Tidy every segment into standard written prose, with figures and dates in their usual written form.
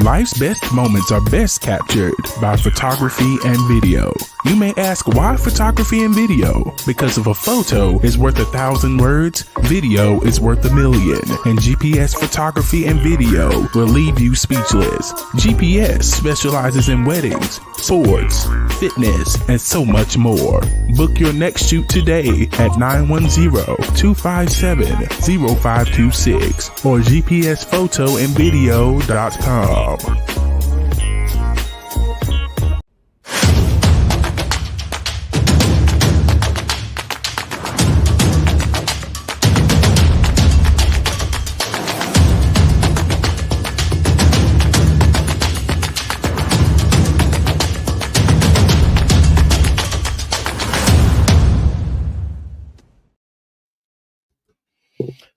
Life's best moments are best captured by photography and video. You may ask, why photography and video? Because if a photo is worth 1,000 words, video is worth 1,000,000. And GPS photography and video will leave you speechless. GPS specializes in weddings, sports, fitness, and so much more. Book your next shoot today at 910-257-0526 or gpsphotoandvideo.com.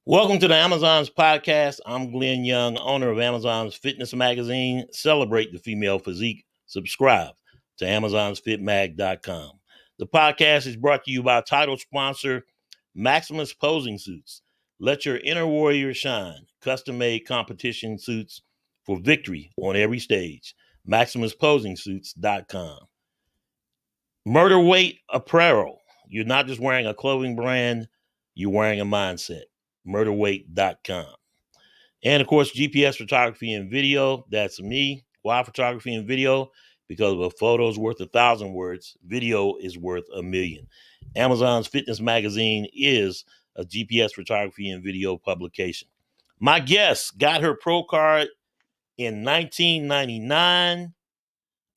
Welcome to the Amazon's podcast. I'm Glenn Young, owner of Amazon's Fitness Magazine. Celebrate the female physique. Subscribe to AmazonsFitMag.com. The podcast is brought to you by title sponsor Maximus Posing Suits. Let your inner warrior shine. Custom-made competition suits for victory on every stage. MaximusPosingSuits.com. Murder Weight Apparel. You're not just wearing a clothing brand, you're wearing a mindset. Murderweight.com. And of course, GPS photography and video. That's me. Why photography and video? Because if a photo is worth 1,000 words, video is worth 1,000,000. Amazon's Fitness Magazine is a GPS photography and video publication. My guest got her pro card in 1999.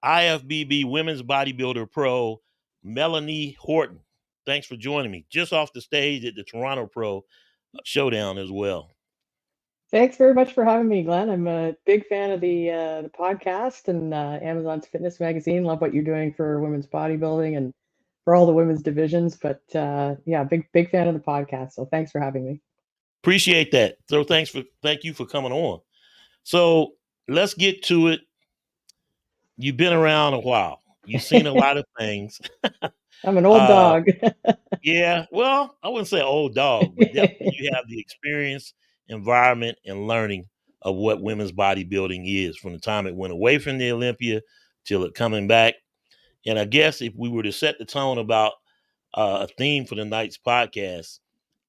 IFBB Women's Bodybuilder Pro, Melanie Horton. Thanks for joining me. Just off the stage at the Toronto Pro Showdown as well. Thanks very much for having me, Glenn. I'm a big fan of the podcast and Amazon's Fitness Magazine. Love what you're doing for women's bodybuilding and for all the women's divisions. But yeah, big fan of the podcast. So thanks for having me. Appreciate that. So thank you for coming on. So let's get to it. You've been around a while. You've seen a lot of things. I'm an old dog. Yeah, well, I wouldn't say old dog, but definitely you have the experience, environment, and learning of what women's bodybuilding is from the time it went away from the Olympia till it coming back. And I guess if we were to set the tone about a theme for the night's podcast,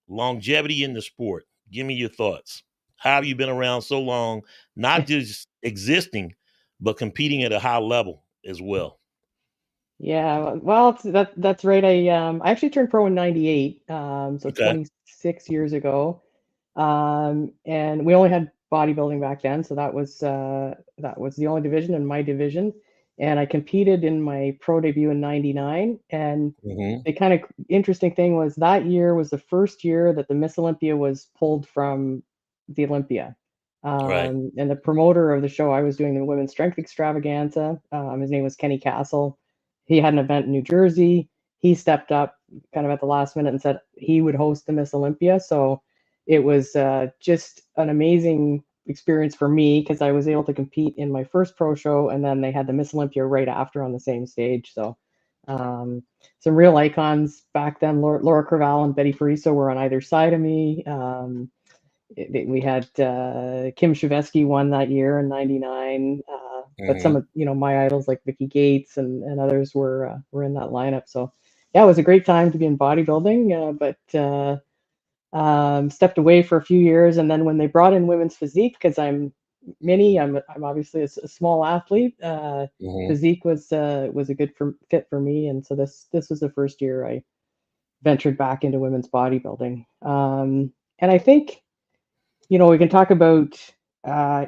longevity in the sport, give me your thoughts. How have you been around so long, not just existing, but competing at a high level as well? Yeah, well, that's right. I actually turned pro in '98, so Okay. 26 years ago. And we only had bodybuilding back then, so that was the only division in my division. And I competed in my pro debut in '99. And the kind of interesting thing was that year was the first year that the Miss Olympia was pulled from the Olympia. Right. And the promoter of the show, I was doing the women's strength extravaganza. His name was Kenny Castle. He had an event in New Jersey. He stepped up kind of at the last minute and said he would host the Miss Olympia. So it was just an amazing experience for me because I was able to compete in my first pro show, and then they had the Miss Olympia right after on the same stage. So some real icons back then. Laura Creval and Betty Fariso were on either side of me. We had Kim Shavesky won that year in '99. But some of my idols like Vicky Gates and others were in that lineup. So yeah, it was a great time to be in bodybuilding. But stepped away for a few years, and then when they brought in women's physique, because I'm mini, I'm obviously a small athlete. Physique was a good fit for me, and so this was the first year I ventured back into women's bodybuilding. And I think we can talk about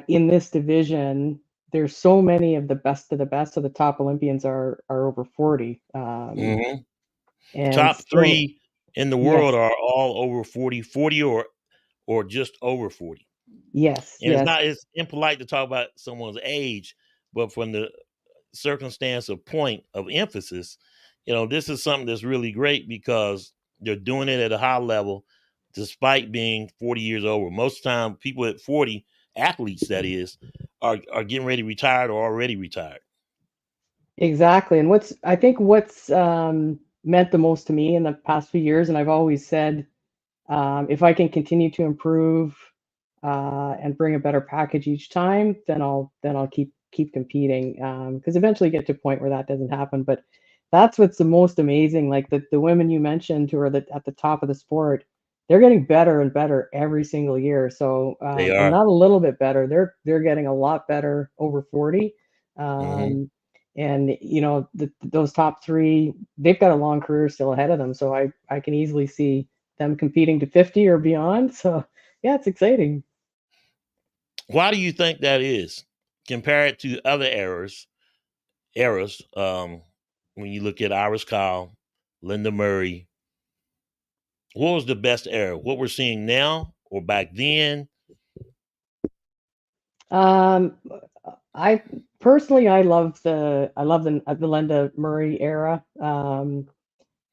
in this division. There's so many of the best of the best. So the top Olympians are over 40. And top three in the world are all over 40 or just over 40. Yes. And it's impolite to talk about someone's age, but from the circumstance of point of emphasis, this is something that's really great because they're doing it at a high level despite being 40 years over. Most of the time, people at 40, athletes that is, are getting ready to retire or already retired. Exactly. And what's meant the most to me in the past few years, and I've always said, if I can continue to improve and bring a better package each time, then I'll keep competing. Because eventually get to a point where that doesn't happen. But that's what's the most amazing. Like the women you mentioned who are at the top of the sport, they're getting better and better every single year. So They and are. not a little bit better. They're getting a lot better over 40. Hmm. And those top three, they've got a long career still ahead of them. So I can easily see them competing to 50 or beyond. So yeah, it's exciting. Why do you think that is compared to other eras? When you look at Iris Kyle, Linda Murray, what was the best era? What we're seeing now or back then? Um, I personally, I love the Linda Murray era.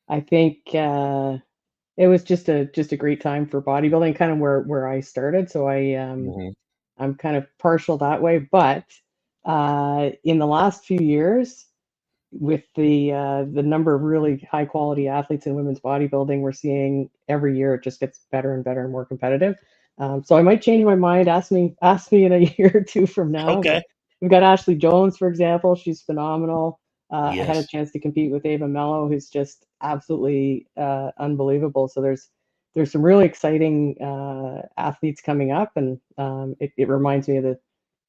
I think it was just a great time for bodybuilding, kind of where I started. So Hmm. I'm kind of partial that way. But in the last few years, with the number of really high quality athletes in women's bodybuilding, we're seeing every year it just gets better and better and more competitive. So I might change my mind. Ask me in a year or two from now. Okay. But we've got Ashley Jones, for example. She's phenomenal. I had a Yes. chance to compete with Ava Mello, who's just absolutely unbelievable. So there's some really exciting athletes coming up, and it reminds me of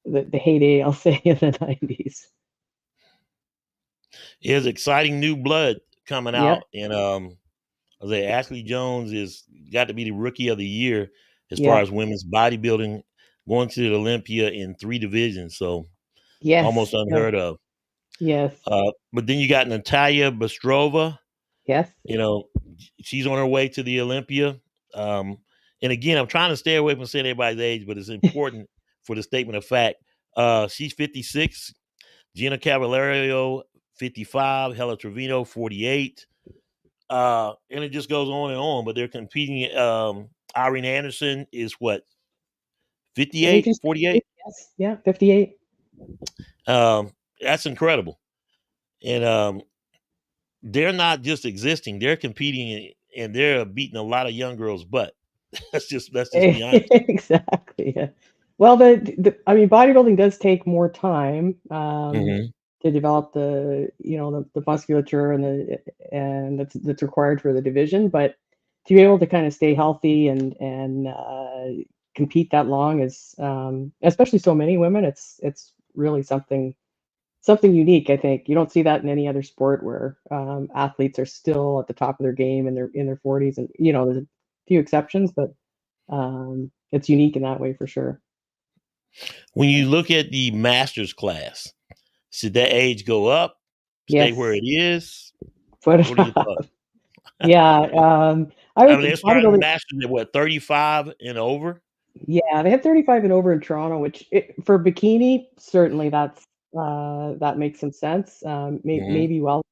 the heyday, I'll say, in the 90s. Is exciting new blood coming Yep, out, and I say Ashley Jones is got to be the rookie of the year as far yep, as women's bodybuilding, going to the Olympia in 3 divisions, so almost yes, yep, unheard of. yes, But then you got Natalia Bystrova. yes. You know, she's on her way to the Olympia. Um, and again, I'm trying to stay away from saying everybody's age, but it's important for the statement of fact. She's 56. Gina Cavallero, 55. Hella Trevino, 48. And it just goes on and on. But they're competing. Irene Anderson is what, I think 58, she's 48? yes, yeah, 58. That's incredible. And they're not just existing; they're competing and they're beating a lot of young girls' butt. Let's just be honest. Exactly. Yeah. Well, I mean, bodybuilding does take more time Hmm. to develop the musculature and that's required for the division. But to be able to kind of stay healthy and compete that long is, especially so many women, it's really something unique. I think you don't see that in any other sport where athletes are still at the top of their game and they're in their 40s, and there's a few exceptions, but it's unique in that way for sure. When you look at the master's class, should that age go up, stay where Yes, it is? but What are your thoughts? yeah, I I would mean, they're starting bodybuilding. masters at what, 35 and over? Yeah, they have 35 and over in Toronto, which for bikini certainly that makes some sense. Hmm. Maybe although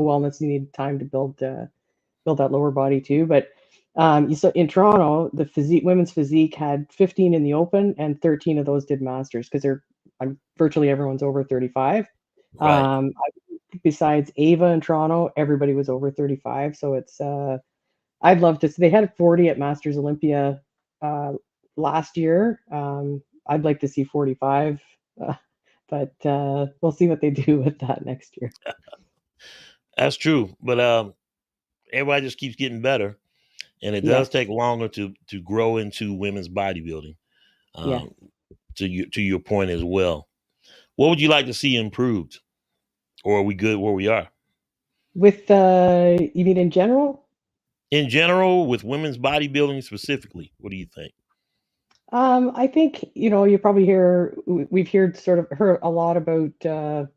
wellness, you need time to build that lower body too. But you saw in Toronto, the women's physique had 15 in the open, and 13 of those did masters because virtually everyone's over 35. Right. Besides Ava in Toronto, everybody was over 35. So I'd love to. They had 40 at Masters Olympia uh, last year. I'd like to see 45, uh, but we'll see what they do with that next year. That's true. But everybody just keeps getting better. And it does Yes, take longer to grow into women's bodybuilding. yes. Um, to your point as well. What would you like to see improved? Or are we good where we are? With you mean in general? In general, with women's bodybuilding specifically, what do you think? I think you probably we've heard a lot about. It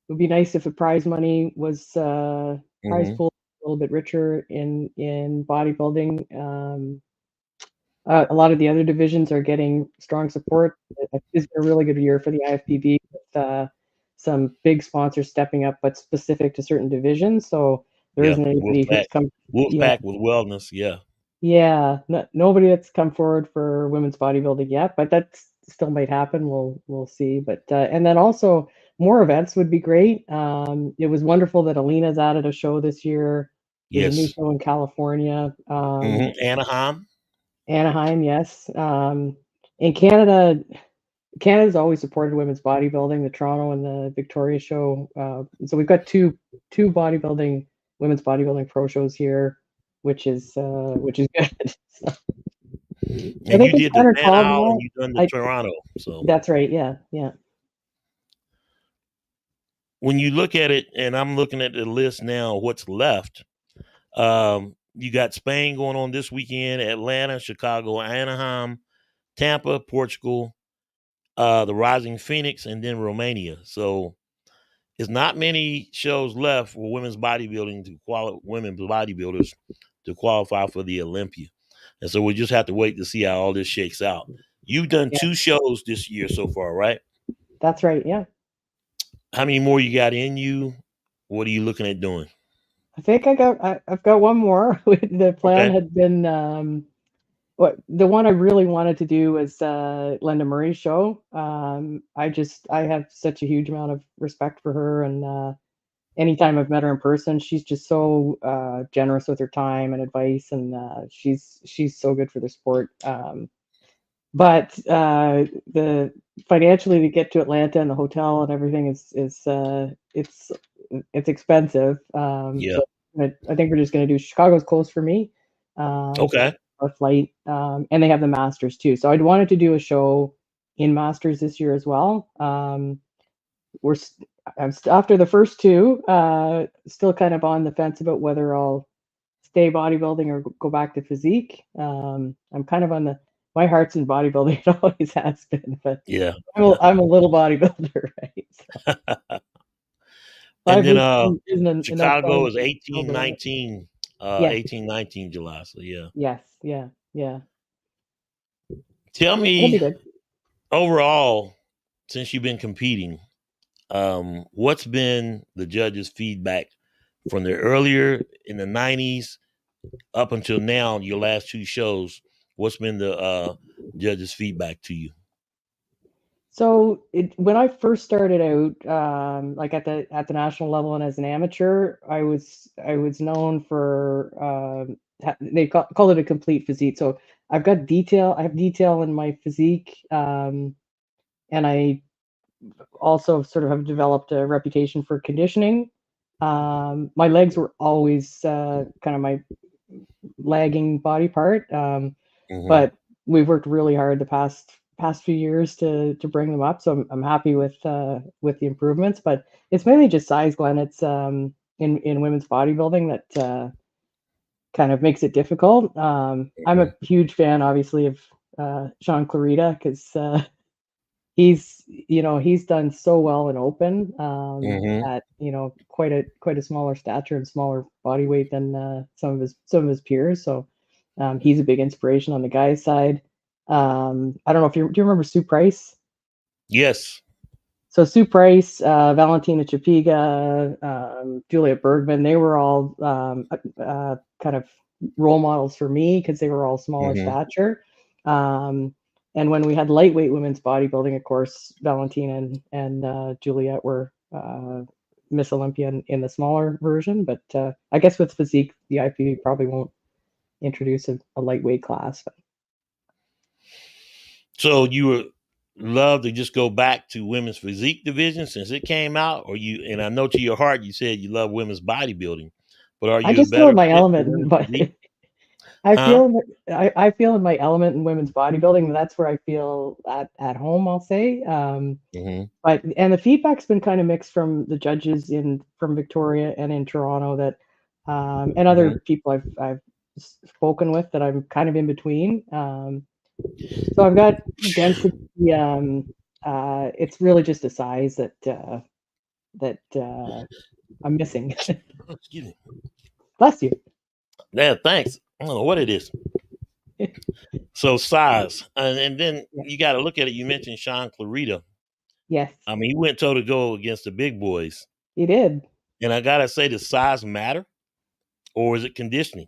would be nice if the prize money was prize Hmm. pool a little bit richer in bodybuilding. A lot of the other divisions are getting strong support. It's been a really good year for the IFPB with some big sponsors stepping up, but specific to certain divisions. So there Yeah, isn't anybody Wolfpack. who's come. Yeah, Wolfpack with wellness. Yeah. yeah, nobody that's come forward for women's bodybuilding yet, but that still might happen. We'll see. But and then also more events would be great. It was wonderful that Alina's added a show this year. There's a new Yes. show in California, Anaheim. Anaheim, yes. In Canada, Canada's always supported women's bodybuilding, the Toronto and the Victoria show. So we've got two women's bodybuilding pro shows here, which is good. So I And think you it's did the better Van called Isle and now. you done the I Toronto. So That's right. Yeah, yeah. when you look at it, and I'm looking at the list now, what's left? You got Spain going on this weekend, Atlanta, Chicago, Anaheim, Tampa, Portugal, the Rising Phoenix, and then Romania. So there's not many shows left for women's bodybuilding women bodybuilders to qualify for the Olympia. And so we just have to wait to see how all this shakes out. You've done Yeah. 2 shows this year so far, right? That's right. Yeah. How many more you got in you? What are you looking at doing? I think I've got one more. The plan Okay. had been the one I really wanted to do was Linda Murray's show. I have such a huge amount of respect for her, and anytime I've met her in person, she's just so generous with her time and advice, and she's so good for the sport. But the financially to get to Atlanta and the hotel and everything is it's expensive. Yeah. So I think we're just going to do Chicago's close for me. So Okay. a flight, and they have the Masters too. So I'd wanted to do a show in Masters this year as well. After the first two, still kind of on the fence about whether I'll stay bodybuilding or go back to physique. I'm kind of on my heart's in bodybuilding. It always has been, but Yeah. I'm a little bodybuilder, right? So And 5 weeks then isn't enough Chicago time is to build the limit. 18-19, Yes, 18-19 July. So yeah. yes, yeah, yeah. Tell It'll be me good. overall, since you've been competing, what's been the judges' feedback from the earlier in the 90s up until now, your last 2 shows? What's been the judges' feedback to you? So when I first started out, like at the national level and as an amateur, I was known for they call it a complete physique. So I've got detail. I have detail in my physique, and I also sort of have developed a reputation for conditioning. My legs were always kind of my lagging body part, Hmm. but we've worked really hard the past few years to bring them up. So I'm happy with the improvements, but it's mainly just size, Glenn. It's in women's bodybuilding that kind of makes it difficult. I'm a huge fan, obviously, of Sean Clarita because he's done so well in open Hmm. at quite a smaller stature and smaller body weight than some of his peers. So he's a big inspiration on the guys' side. I don't know if do you remember Sue Price? Yes. So Sue Price, Valentina Chapiga, Juliet Bergman, they were all kind of role models for me because they were all smaller Hmm. stature. And when we had lightweight women's bodybuilding, of course, Valentina and Juliet were Miss Olympia in the smaller version. But I guess with physique, the IPV probably won't introduce a lightweight class. But So you would love to just go back to women's physique division since it came out, or you? And I know to your heart you said you love women's bodybuilding, but are I you a just feel better in my fit for element, women's but physique? I Huh? feel I feel in my element in women's bodybuilding. That's where I feel at home, I'll say. Hmm. But and the feedback's been kind of mixed from the judges from Victoria and in Toronto that and Hmm. other people I've spoken with that I'm kind of in between. So I've got density. It's really just a size that I'm missing. Excuse me. Bless you. Yeah, thanks. I don't know what it is. So size, and then Yeah. you got to look at it. You mentioned Sean Clarita. Yes, I mean, he went toe to go against the big boys, he did. and I gotta say, does size matter, or is it conditioning?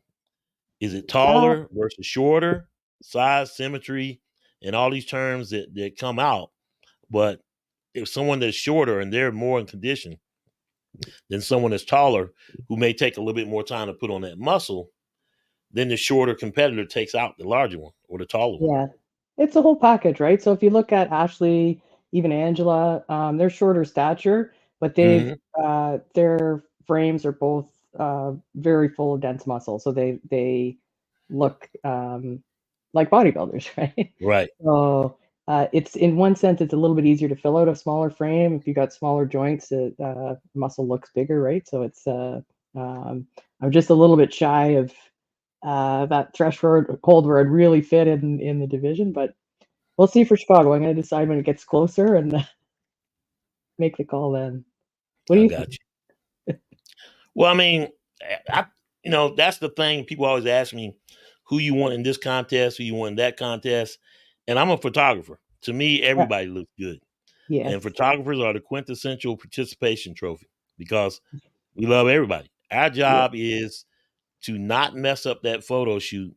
Is it Uh, taller versus shorter? Size, symmetry, and all these terms that come out. But if someone that's shorter and they're more in condition than someone that's taller, who may take a little bit more time to put on that muscle, then the shorter competitor takes out the larger one or the taller one. yeah. It's a whole package, right? So if you look at Ashley, even Angela, they're shorter stature, but Hmm. their frames are both very full of dense muscle, so they look like bodybuilders, right? Right. So it's in one sense it's a little bit easier to fill out a smaller frame. If you got smaller joints, muscle looks bigger, right? So um, I'm just a little bit shy of that threshold where I'd really fit in the division, but we'll see for Chicago. I'm going to decide when it gets closer and make the call then. What do I you got think? you. Well, I mean, that's the thing. People always ask me who you want in this contest, who you want in that contest, and I'm a photographer. To me, Yeah. everybody looks good, and Yes. photographers are the quintessential participation trophy because we love everybody. Our Yeah. job is to not mess up that photo shoot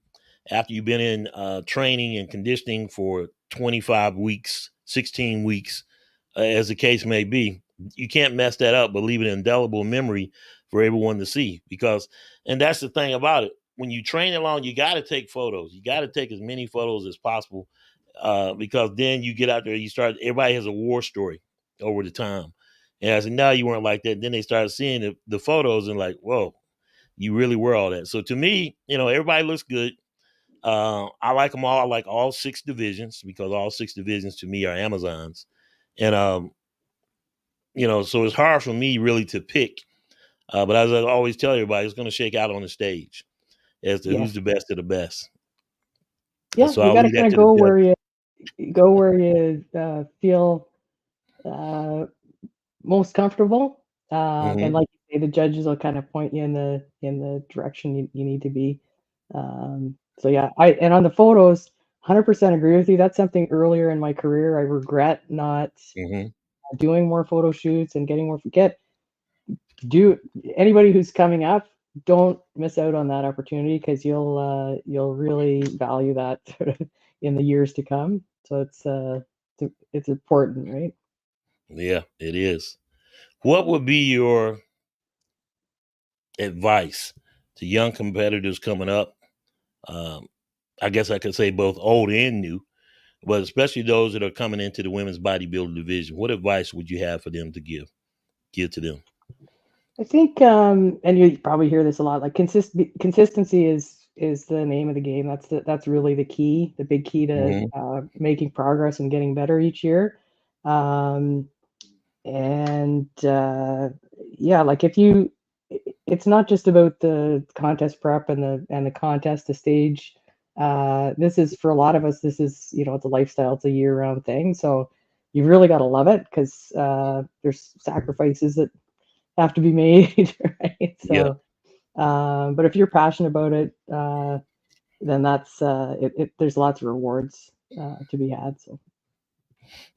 after you've been in training and conditioning for 25 weeks, 16 weeks, as the case may be. You can't mess that up, but leave an indelible memory for everyone to see. Because, and that's the thing about it. When you train along, you got to take photos. You got to take as many photos as possible, because then you get out there, you start. Everybody has a war story over the time, and I said, "No, you weren't like that." Then they start seeing the photos and like, "Whoa, you really were all that." So to me, everybody looks good. I like them all. I like all six divisions because all six divisions to me are Amazons, and so it's hard for me really to pick. But as I always tell everybody, it's going to shake out on the stage as to Yeah. who's the best of the best. And Yeah. so You I'll got to leave kind that of to the judge. go where you feel most comfortable. And Hmm. like you say, the judges will kind of point you in the direction you need to be. So yeah, and on the photos, 100% agree with you. That's something earlier in my career I regret not Hmm. doing more photo shoots and getting more get do anybody who's coming up, don't miss out on that opportunity because you'll really value that in the years to come. So it's important, right? Yeah, it is. What would be your advice to young competitors coming up? Um, I guess I could say both old and new, but especially those that are coming into the women's bodybuilding division. What advice would you have for them to give to them? I think, and you probably hear this a lot, like consistency is the name of the game. That's really the big key to Hmm. making progress and getting better each year. Um, and yeah, like it's not just about the contest prep and the contest, the stage. This is for a lot of us. This is it's a lifestyle. It's a year-round thing. So you really got to love it because there's sacrifices that have to be made, right? Yeah. So, but if you're passionate about it, then that's there's lots of rewards to be had. So,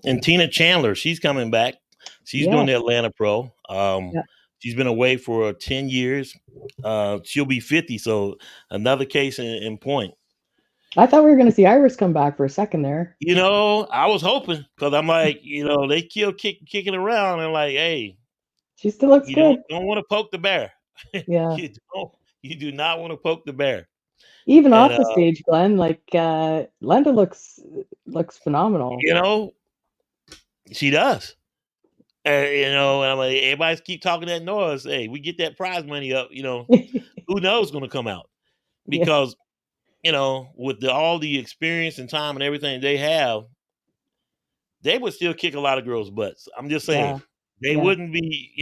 And Tina Chandler, she's coming back. She's doing yeah, the Atlanta Pro. yeah. She's been away for 10 years. She'll be 50, so another case in point. I thought we were going to see Iris come back for a second there. I was hoping because I'm like, they kicking around and like, hey, She still looks you don't good. don't want to poke the bear. Yeah. you don't you do not want to poke the bear. Even And off the stage, Glenn, like Lenda looks phenomenal. you know, she does. And I'm like, everybody's keep talking that noise. Hey, we get that prize money up, who knows gonna come out. Yeah, Because, with all the experience and time and everything they have, they would still kick a lot of girls' butts. I'm just saying. yeah, They yeah. wouldn't be,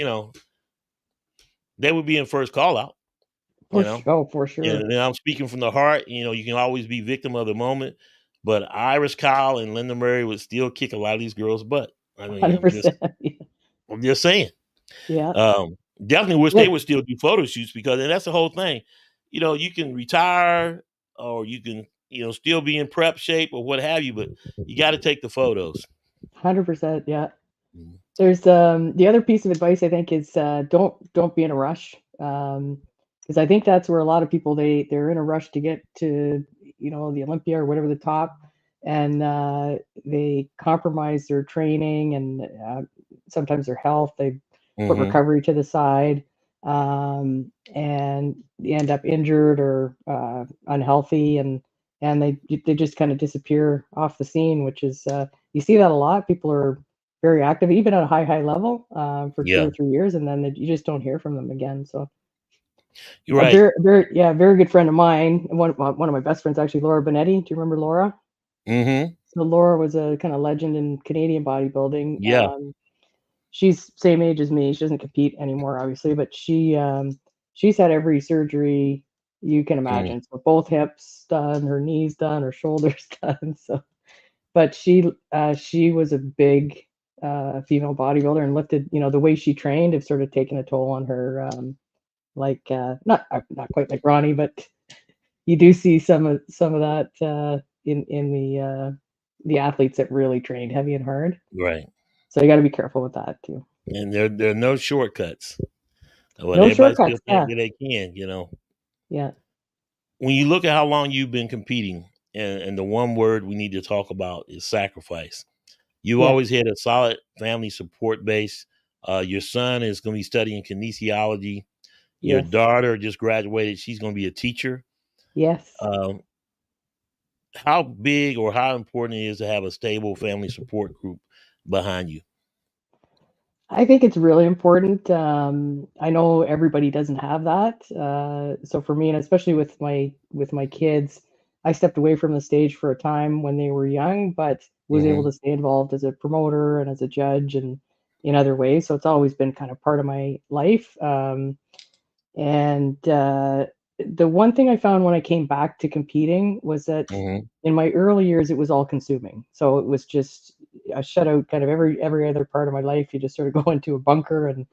they would be in first call out, you know. For sure. And I'm speaking from the heart. You can always be victim of the moment, but Iris Kyle and Linda Murray would still kick a lot of these girls' butt. I mean, I'm just 100%. I'm just saying. Yeah. Definitely wish they Like would still do photo shoots because and that's the whole thing. You can retire or you can, still be in prep shape or what have you, but you got to take the photos. 100%. Yeah. Mhm. There's the other piece of advice I think is don't be in a rush. Because I think that's where a lot of people they're in a rush to get to the Olympia or whatever the top, and they compromise their training and sometimes their health. They put Mhm. recovery to the side, and you end up injured or unhealthy, and and they just kind of disappear off the scene, which is you see that a lot. People are very active, even at a high level, for 2 or 3 years, and then you just don't hear from them again. So You're a right. very good friend of mine, one of my best friends actually, Laura Benetti. Do you remember Laura? Mm-hmm. So Laura was a kind of legend in Canadian bodybuilding. Yeah. She's same age as me. She doesn't compete anymore, obviously, but she's had every surgery you can Mm. imagine. So both hips done, her knees done, her shoulders done. So, but she was a big female bodybuilder and lifted. The way she trained have sort of taken a toll on her. Like not quite like Ronnie, but you do see some of that in the athletes that really trained heavy and hard. Right. So you got to be careful with that too. And there are no shortcuts. Well, No everybody still shortcuts. think Yeah, that they can, yeah, When you look at how long you've been competing, and the one word we need to talk about is sacrifice. You yes, always had a solid family support base. Your son is going to be studying kinesiology. Your yes, daughter just graduated. She's going to be a teacher. yes. Um, how big or how important it is to have a stable family support group behind you? I think it's really important. I know everybody doesn't have that. So for me, and especially with my kids, I stepped away from the stage for a time when they were young, but was able Hmm. to stay involved as a promoter and as a judge and in other ways. So it's always been kind of part of my life. And the one thing I found when I came back to competing was that Hmm. in my early years, it was all consuming. So it was just I shut out kind of every other part of my life. You just sort of go into a bunker and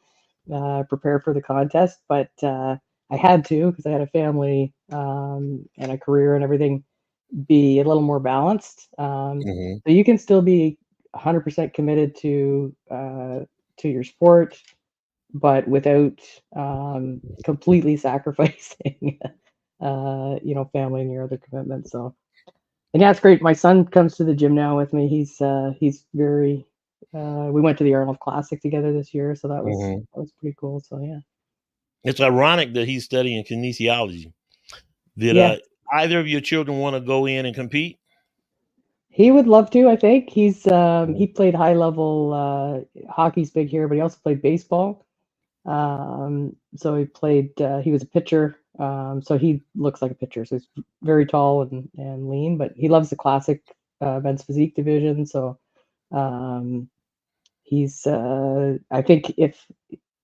prepare for the contest. But I had to because I had a family and a career and everything be a little more balanced. Hmm. So you can still be 100% committed to your sport, but without completely sacrificing, family and your other commitments. So, and yeah, it's great. My son comes to the gym now with me. He's very. We went to the Arnold Classic together this year, so that was Hmm. that was pretty cool. So yeah, It's ironic that he's studying kinesiology. Did yes, either of your children want to go in and compete? he would love to. I think Mhm. he played high level hockey's big here, but he also played baseball. So he was a pitcher. So he looks like a pitcher. So he's very tall and lean, but he loves the classic men's physique division. So um, I think if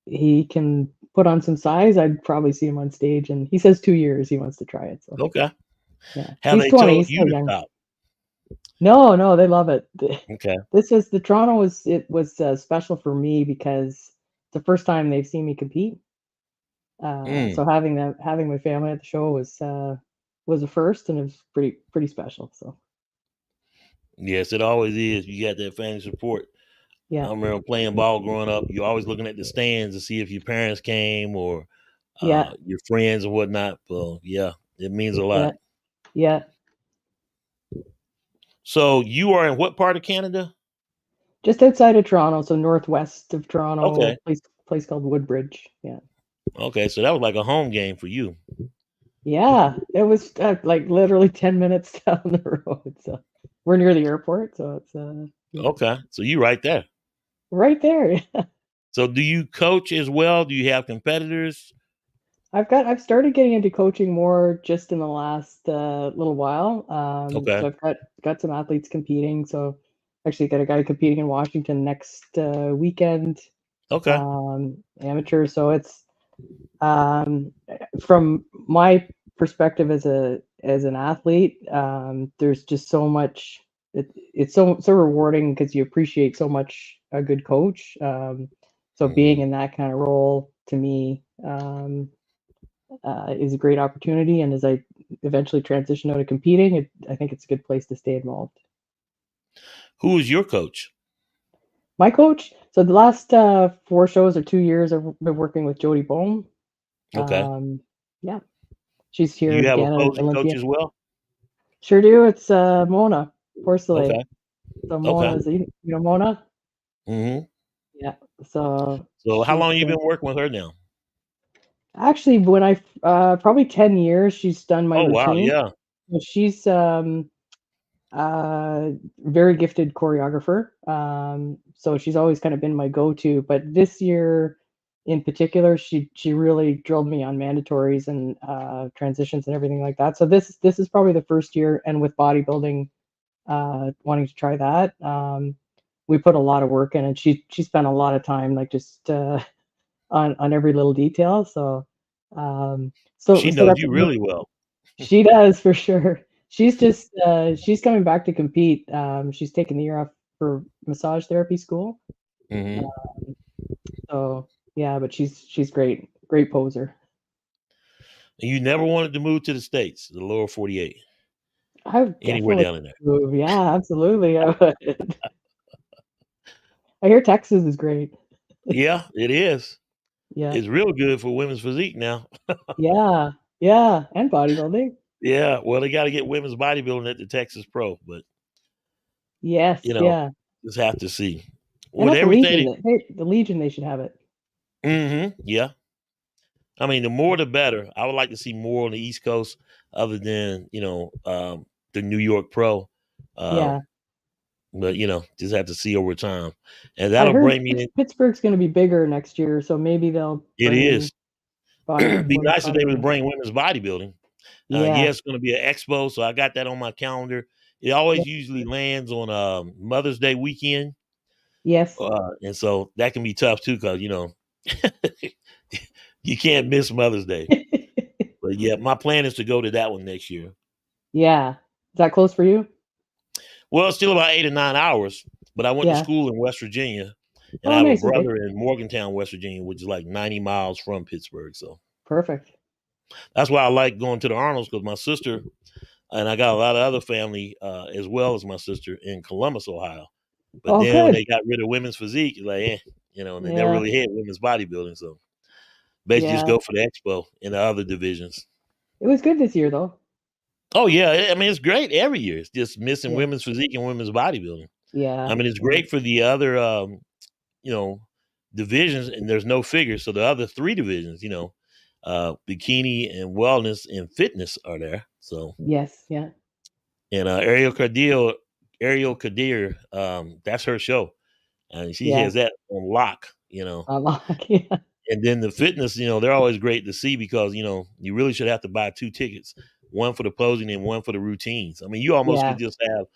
he can put on some size, I'd probably see him on stage. And he says 2 years he wants to try it. So Okay. yeah, Have he's they 20. told He's you still to young. stop? No, no, they love it. Okay. This was the Toronto was special for me because it's the first time they've seen me compete. Mm. So having my family at the show was a first, and it was pretty special. So Yes, it always is. You got that family support. I yeah, remember playing ball growing up. You're always looking at the stands to see if your parents came or yeah, your friends or whatnot. Well, yeah, it means a lot. yeah, yeah. So you are in what part of Canada? Just outside of Toronto, so northwest of Toronto, Okay. place called Woodbridge. Yeah, Okay. So that was like a home game for you. yeah. It was like literally 10 minutes down the road. So we're near the airport, so it's yeah, Okay. So you right there. right there. So do you coach as well? Do you have competitors? I've started getting into coaching more just in the last little while. Okay. So I've got some athletes competing. So actually got a guy competing in Washington next weekend, Okay. amateur. So it's um, from my perspective as an athlete, there's just so much. It's so rewarding because you appreciate so much a good coach. So being Hmm. in that kind of role to me. Is a great opportunity. And as I eventually transition out of competing, I think it's a good place to stay involved. Who is your coach? My coach, so the last 4 shows or 2 years, I've been working with Jody Bohm. Okay. Um, yeah, she's here You in have Canada, opposing coach Olympia. as well? Sure do. It's Mona Porcelay. Okay. So Okay. Mona is, Mona? Hmm. Yeah. So So how she's long you been working with her now? actually when I probably 10 years she's done my Oh wow, routine. yeah. So she's very gifted choreographer. So she's always kind of been my go-to. But this year, in particular, she really drilled me on mandatories and transitions and everything like that. So this is probably the first year, and with bodybuilding, wanting to try that, we put a lot of work in, and she spent a lot of time like just on every little detail. So She so knows that's you really well. she does for sure. She's just she's coming back to compete. She's taking the year off for massage therapy school. Hmm. So yeah, but she's great, great poser. And you never wanted to move to the States, the lower 48, I would anywhere definitely down in there. move. Yeah, absolutely. I would. I hear Texas is great. Yeah, it is. Yeah, It's real good for women's physique now. yeah, yeah, and bodybuilding. Yeah, well, they got to get women's bodybuilding at the Texas Pro, but Yes, you know, yeah, just have to see and with at the everything. Legion, the Legion they should have it. Yeah, I mean, the more the better. I would like to see more on the East Coast, other than the New York Pro. Um, Yeah, but just have to see over time, and I that'll heard bring me in. Pittsburgh's going to be bigger next year, so maybe they'll It bring in is. Be women's nice if they would bodybuilding. bring women's bodybuilding. Yeah, Yeah, it's going to be an expo, so I got that on my calendar. It yeah, always usually lands on Mother's Day weekend, yes. and so that can be tough too, because you can't miss Mother's Day. But yeah, my plan is to go to that one next year. Yeah. Is that close for you? Well, it's still about 8 or 9 hours, but I went to Yeah. school in West Virginia, and I Oh, have a nice. Okay. brother in Morgantown, West Virginia, which is like 90 miles from Pittsburgh. So Perfect. that's why I like going to the Arnolds, because my sister and I got a lot of other family, as well as my sister, in Columbus, Ohio. But Oh, then when good. they got rid of women's physique, it's like, and they never Yeah. really had women's bodybuilding. So basically just Yeah. go for the expo in the other divisions. It was good this year, though. Oh yeah, I mean it's great every year. It's just missing Yeah. women's physique and women's bodybuilding. Yeah. I mean it's Yeah. great for the other you know, divisions, and there's no figures. So the other three divisions, bikini and wellness and fitness are there. So Yes. Yeah. and Ariel Kadir, that's her show. And she Yeah. has that on lock. Unlock. Yeah. And then the fitness, they're always great to see, because, you really should have to buy two tickets, one for the posing and one for the routines. I mean, you almost Yeah. could just have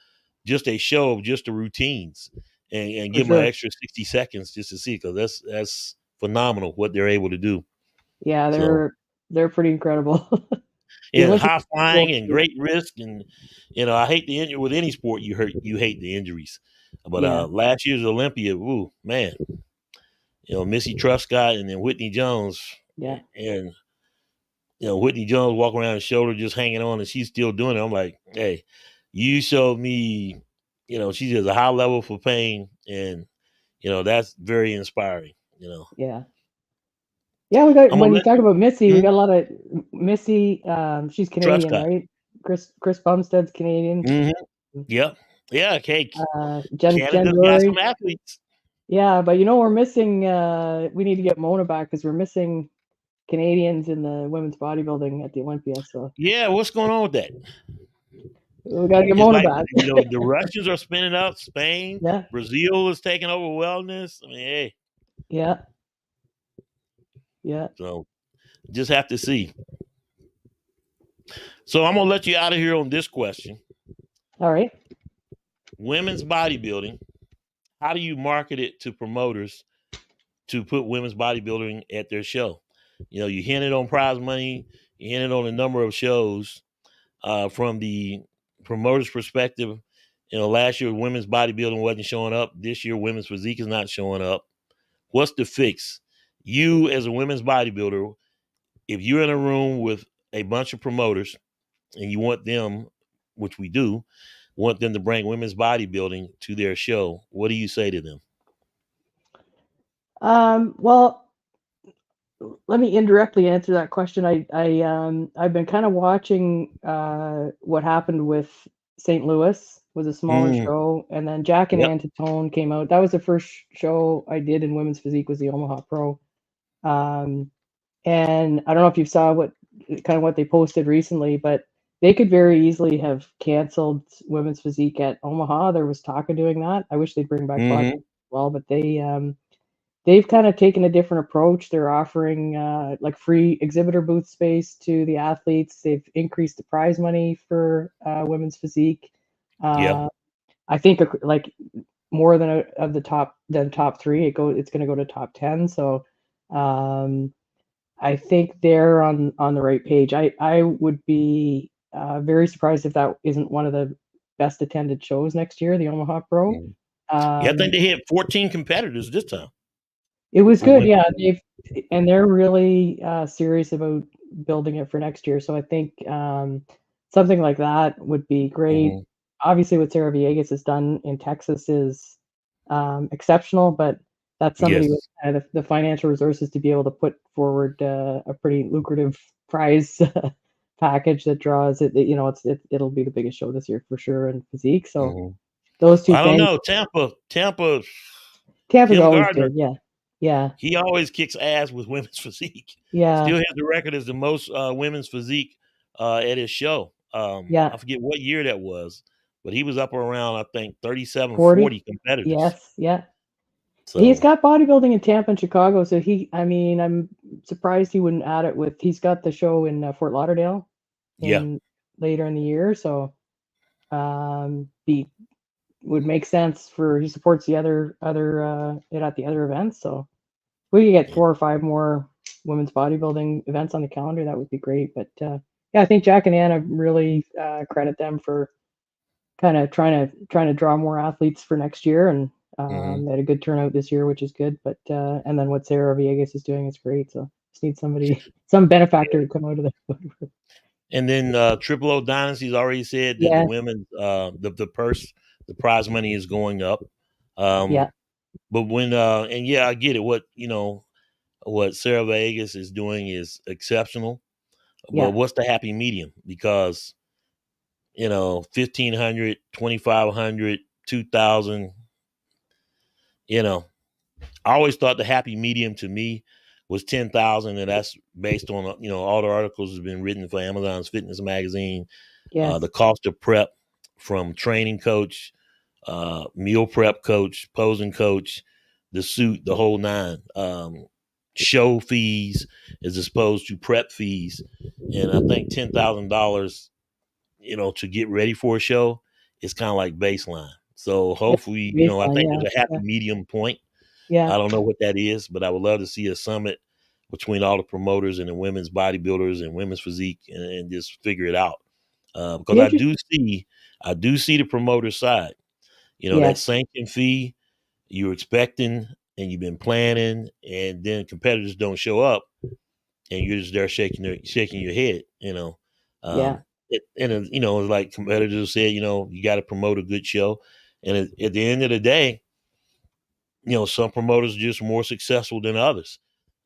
just a show of just the routines, and For give them an sure. extra 60 seconds just to see, because that's phenomenal what they're able to do. Yeah. So, They're pretty incredible. Because and once you high go flying and through, great risk, and I hate the injury with any sport. You hate the injuries, but yeah. last year's Olympia, ooh man, Missy Truscott and then Whitney Jones, Yeah. and Whitney Jones walking around, his shoulder just hanging on, and she's still doing it. I'm like, hey, you showed me, she has a high level for pain, and that's very inspiring. Yeah. Yeah. We got I'm gonna when you let talk about Missy, we hmm, got a lot of Missy. She's Canadian, Truscott. right? Chris Bumstead's Canadian. Hmm. Yep. Yeah. Okay. Jen Canada's got Drury. some athletes. Yeah, but we're missing. We need to get Mona back because we're missing Canadians in the women's bodybuilding at the Olympia. So Yeah. What's going on with that? we got to get It's Mona like, back. the Russians are spinning up. Spain, Yeah, Brazil is taking over wellness. I mean, hey, yeah, yeah. so just have to see. So I'm gonna let you out of here on this question. All right. Women's bodybuilding. How do you market it to promoters to put women's bodybuilding at their show? You hinted on prize money. You hinted on a number of shows. From the promoter's perspective, last year women's bodybuilding wasn't showing up. This year women's physique is not showing up. What's the fix? You as a women's bodybuilder, if you're in a room with a bunch of promoters and you want them, which we do, want them to bring women's bodybuilding to their show, what do you say to them? Well, let me indirectly answer that question. I've been kind of watching what happened with St. Louis. Was a smaller Mm, show, and then Jack and yep. Antitone came out. That was the first show I did in women's physique. Was the Omaha Pro. Um, and I don't know if you saw what they posted recently, but they could very easily have canceled women's physique at Omaha. There was talk of doing that. I wish they'd bring back Mm-hmm. bodybuilding as well, but they've kind of taken a different approach. They're offering like free exhibitor booth space to the athletes. They've increased the prize money for women's physique. Yeah. I think like more than of the top three. It's going to go to top 10. So I think they're on the right page. I would be very surprised if that isn't one of the best attended shows next year, the Omaha Pro. Mhm. Yeah, I think they had 14 competitors this time It was for good, women. yeah. They're really serious about building it for next year. So I think something like that would be great. Mhm. Obviously, what Sarah Villegas has done in Texas is exceptional, but that's somebody with Yes. the financial resources to be able to put forward a pretty lucrative prize package that draws it. You know, it'll be the biggest show this year for sure in physique. So Mhm. those two I don't things. know. Tampa, Tampa's Tim always Gardner, good, yeah, yeah, he always kicks ass with women's physique. yeah, Still has the record as the most women's physique at his show. yeah. I forget what year that was, but he was up around, I think, 37, 40, 40 competitors. yes, yeah. He's So, got bodybuilding in Tampa and Chicago, so I mean, I'm surprised he wouldn't add it with. He's got the show in Fort Lauderdale yeah. in later in the year, so he would make sense for he supports the other it at the other events. So we could get Yeah. 4 or 5 more women's bodybuilding events on the calendar. That would be great. But yeah, I think Jack and Anna really credit them for kind of trying to draw more athletes for next year, and Mhm. they had a good turnout this year, which is good. But and then what Sarah Villegas is doing is great. So just need somebody, some benefactor to come out of the And then Triple O Dynasty's already said that the yeah, women, the purse, the prize money is going up. yeah, But when and yeah, I get it. What Sarah Vegas is doing is exceptional. But yeah, what's the happy medium? Because 1,500, 2,500, 2,000. You know, I always thought the happy medium to me was 10,000, and that's based on all the articles has been written for Amazon's Fitness magazine. The yes, cost of prep from training coach, meal prep coach, posing coach, the suit, the whole nine. Show fees as opposed to prep fees, and I think $10,000, to get ready for a show is kind of like baseline. So yeah, hopefully, I baseline, think yeah, there's a happy yeah, medium point. yeah, I don't know what that is, but I would love to see a summit between all the promoters and the women's bodybuilders and women's physique, and just figure it out. Because be interesting. I do see the promoter side. That Yes, sanction fee you're expecting and you've been planning, and then competitors don't show up, and you're just there shaking your head. yeah, It's like competitors said, you got to promote a good show, and at the end of the day, some promoters are just more successful than others.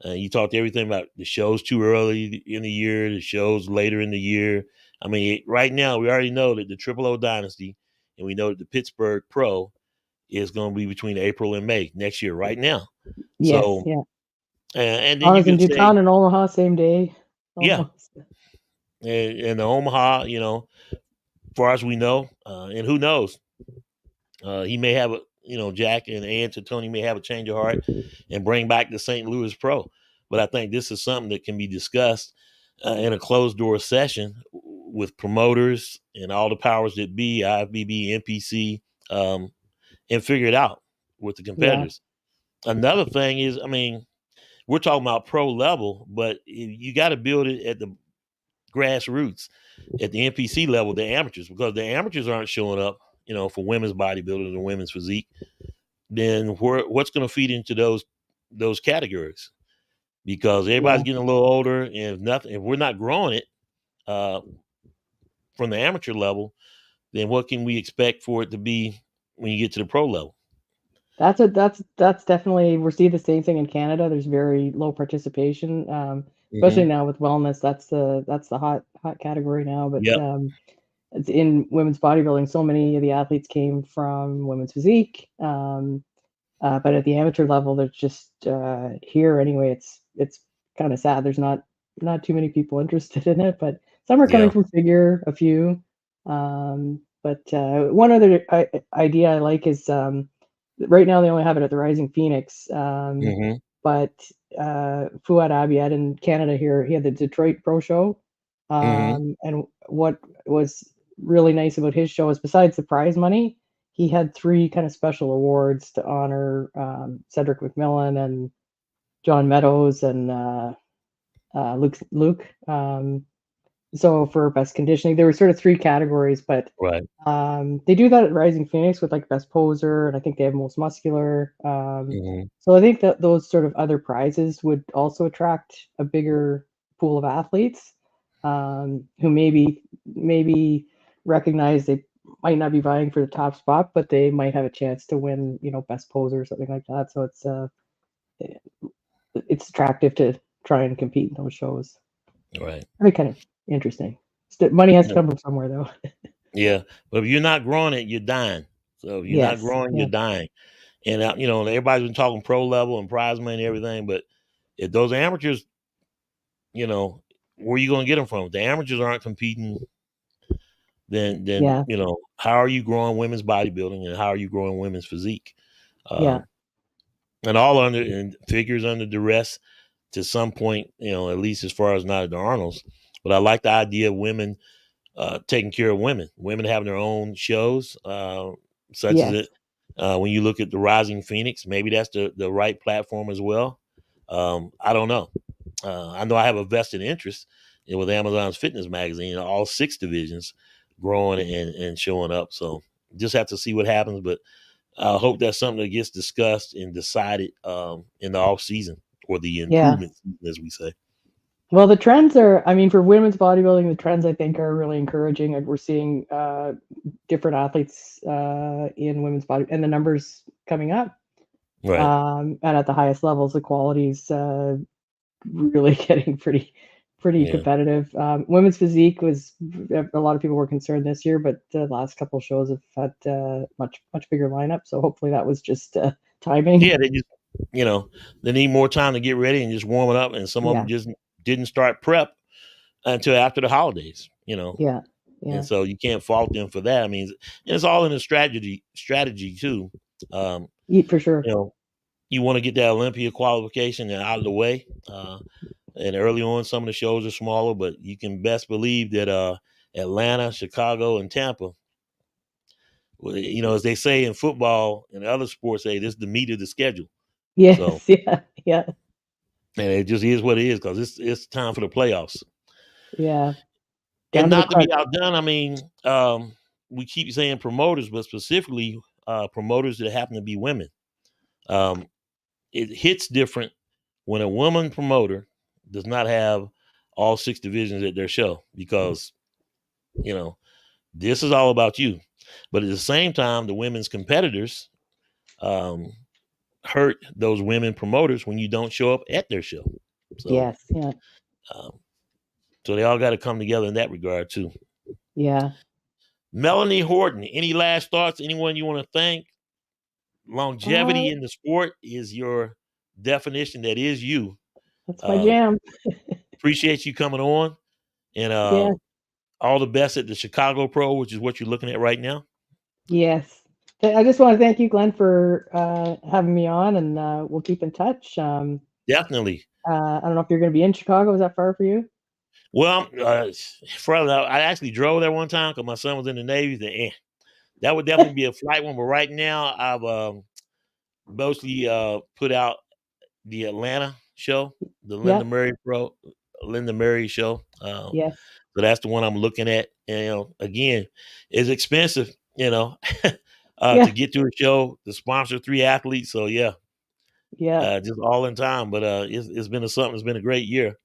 You talked everything about the shows too early in the year, the shows later in the year. I mean, right now we already know that the Triple O Dynasty, and we know that the Pittsburgh Pro is going to be between April and May next year. Right now, yes, so yeah. and then you Honors in could say, Newtown and Omaha same day, yeah, almost. and the Omaha, far as we know, and who knows, he may have Jack and Ant and Tony may have a change of heart and bring back the St. Louis Pro. But I think this is something that can be discussed in a closed door session with promoters and all the powers that be, IFBB, NPC, and figure it out with the Yeah, competitors. Another thing is, I mean, we're talking about pro level, but you got to build it at the grassroots, at the NPC level, the amateurs, because the amateurs aren't showing up, for women's bodybuilding and women's physique. Then what's going to feed into those categories? Because everybody's yeah. getting a little older, and if we're not growing it uh, from the amateur level, then what can we expect for it to be when you get to the pro level? That's definitely we're seeing the same thing in Canada. There's very low participation, especially Mm-hmm. now with wellness. That's the hot category now. But Yep. it's in women's bodybuilding. So many of the athletes came from women's physique, but at the amateur level, there's just here anyway. It's kind of sad. There's not too many people interested in it, but Some are coming Yeah. from figure, a few. But one other idea I like is right now they only have it at the Rising Phoenix. Hmm. But Fuad Abiad in Canada here, he had the Detroit Pro Show. Hmm. And what was really nice about his show is besides the prize money, he had three kind of special awards to honor Cedric McMillan and John Meadows and Luke. So for best conditioning, there were sort of three categories, but Right. they do that at Rising Phoenix with like best poser, and I think they have most muscular. Hmm. So I think that those sort of other prizes would also attract a bigger pool of athletes who maybe recognize they might not be vying for the top spot, but they might have a chance to win, best poser or something like that. So it's attractive to try and compete in those shows. Right. Very kind of interesting. Money has to Yeah. come from somewhere, though. Yeah. But if you're not growing it, you're dying. So if you're not Yes. growing, you're Yeah. dying. And everybody's been talking pro level and prize money and everything, but if those amateurs, where are you going to get them from? If the amateurs aren't competing, then Yeah. how are you growing women's bodybuilding and how are you growing women's physique? Yeah. And all and figures under duress to some point, at least as far as not at the Arnold's. But I like the idea of women taking care of women having their own shows, such as Yes. it. When you look at the Rising Phoenix, maybe that's the right platform as well. I don't know. I know I have a vested interest with Amazon's fitness magazine, all 6 divisions growing and showing up. So just have to see what happens. But I hope that's something that gets discussed and decided in the off season or the Yeah. improvement season, as we say. Well, the trends are, I mean, for women's bodybuilding, the trends I think are really encouraging. Like we're seeing different athletes in women's body and the numbers coming up. Right. And at the highest levels, the quality's really getting pretty Yeah. competitive. Women's physique was a lot of people were concerned this year, but the last couple shows have had much bigger lineup. So hopefully that was just timing. Yeah. They just, they need more time to get ready and just warm it up. And some of them Yeah, just didn't start prep until after the holidays. yeah, And yeah, so you can't fault them for that. I mean, it's all in a strategy too. Um, for sure. you want to get that Olympia qualification out of the way. And early on, some of the shows are smaller, but you can best believe that Atlanta, Chicago, and Tampa, as they say in football and other sports, this is the meat of the schedule. So, Yes, yeah, yeah, and it just is what it is because it's time for the playoffs. yeah. And Down to the not to be crunch. outdone, I mean, we keep saying promoters, but specifically promoters that happen to be women. Um, it hits different when a woman promoter does not have all 6 divisions at their show because this is all about you. But at the same time, the women's competitors um, hurt those women promoters when you don't show up at their show. So, Yes, yeah, um, so they all got to come together in that regard too. yeah. Melanie Horton, any last thoughts? Anyone you want to thank? Uh, Longevity in the sport is your definition. That is you. that's my Um, jam. appreciate you coming on, and Yeah, all the best at the Chicago Pro, which is what you're looking at right now. yes. I just want to thank you, Glenn, for having me on, and we'll keep in touch. Definitely. I don't know if you're going to be in Chicago. Is that far for you? Well, I actually drove there one time because my son was in the Navy. That would definitely be a flight one. But right now, I've mostly put out the Atlanta show, the Yep. Linda Murray show. Yes. So that's the one I'm looking at. And, again, it's expensive, Yeah. to get to a show, to sponsor 3 athletes. So yeah, Yeah. just all in time. But it's been something. It's been a great year.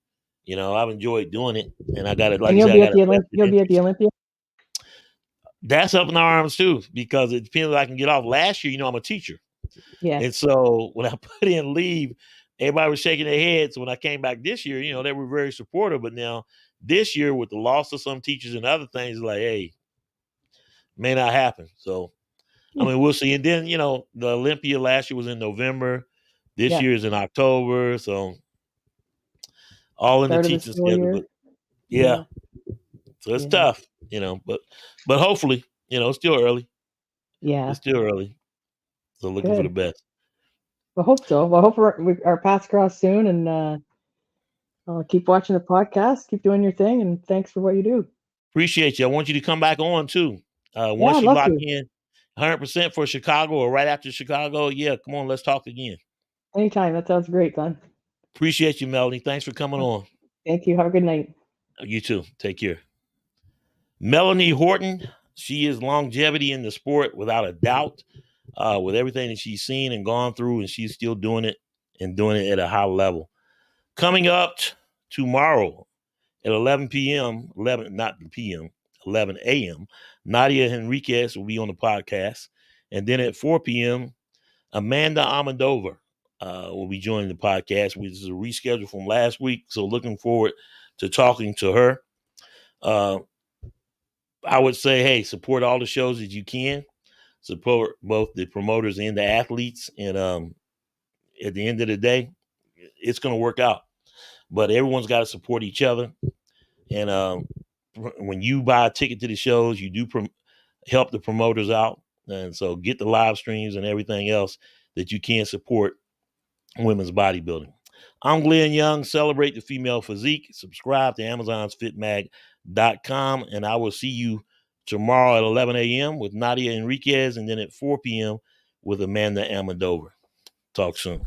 I've enjoyed doing it, and I got it. Like And I you'll said, I be at got a the vested you'll be at the interest. Olympia. That's up in our arms too, because it depends if I can get off. Last year, I'm a teacher, and Yes. so when I put in leave, everybody was shaking their heads. So when I came back this year, they were very supportive. But now this year, with the loss of some teachers and other things, like, hey, may not happen. So I mean, we'll see. And then the Olympia last year was in November. This Yeah. year is in October. So all in the Start of the teaching school schedule. But year. yeah, Yeah. So it's Yeah. tough, but hopefully, it's still early. Yeah. It's still early. So looking for the Good. best. I hope so. Well, I hope our paths cross soon, and I'll keep watching the podcast, keep doing your thing, and thanks for what you do. Appreciate you. I want you to come back on too. Yeah, Once I'd you love lock to. in 100% for Chicago or right after Chicago, yeah, come on, let's talk again. Anytime. That sounds great, Glenn. Appreciate you, Melanie. Thanks for coming on. Thank you. Have a good night. You too. Take care. Melanie Horton, she is longevity in the sport without a doubt. With everything that she's seen and gone through, and she's still doing it and doing it at a high level. Coming up tomorrow at 11 p.m., 11 a.m., Nadia Henriquez will be on the podcast. And then at 4 p.m., Amanda Almodovar will be joining the podcast, which is a reschedule from last week. So looking forward to talking to her. I would say, hey, support all the shows that you can. Support both the promoters and the athletes. And at the end of the day, it's going to work out. But everyone's got to support each other. And when you buy a ticket to the shows, you do help the promoters out. And so get the live streams and everything else that you can support women's bodybuilding. I'm Glenn Young. Celebrate the female physique. Subscribe to Amazon's fitmag.com. And I will see you tomorrow at 11 a.m. with Nadia Enriquez, and then at 4 p.m. with Amanda Almodovar. Talk soon.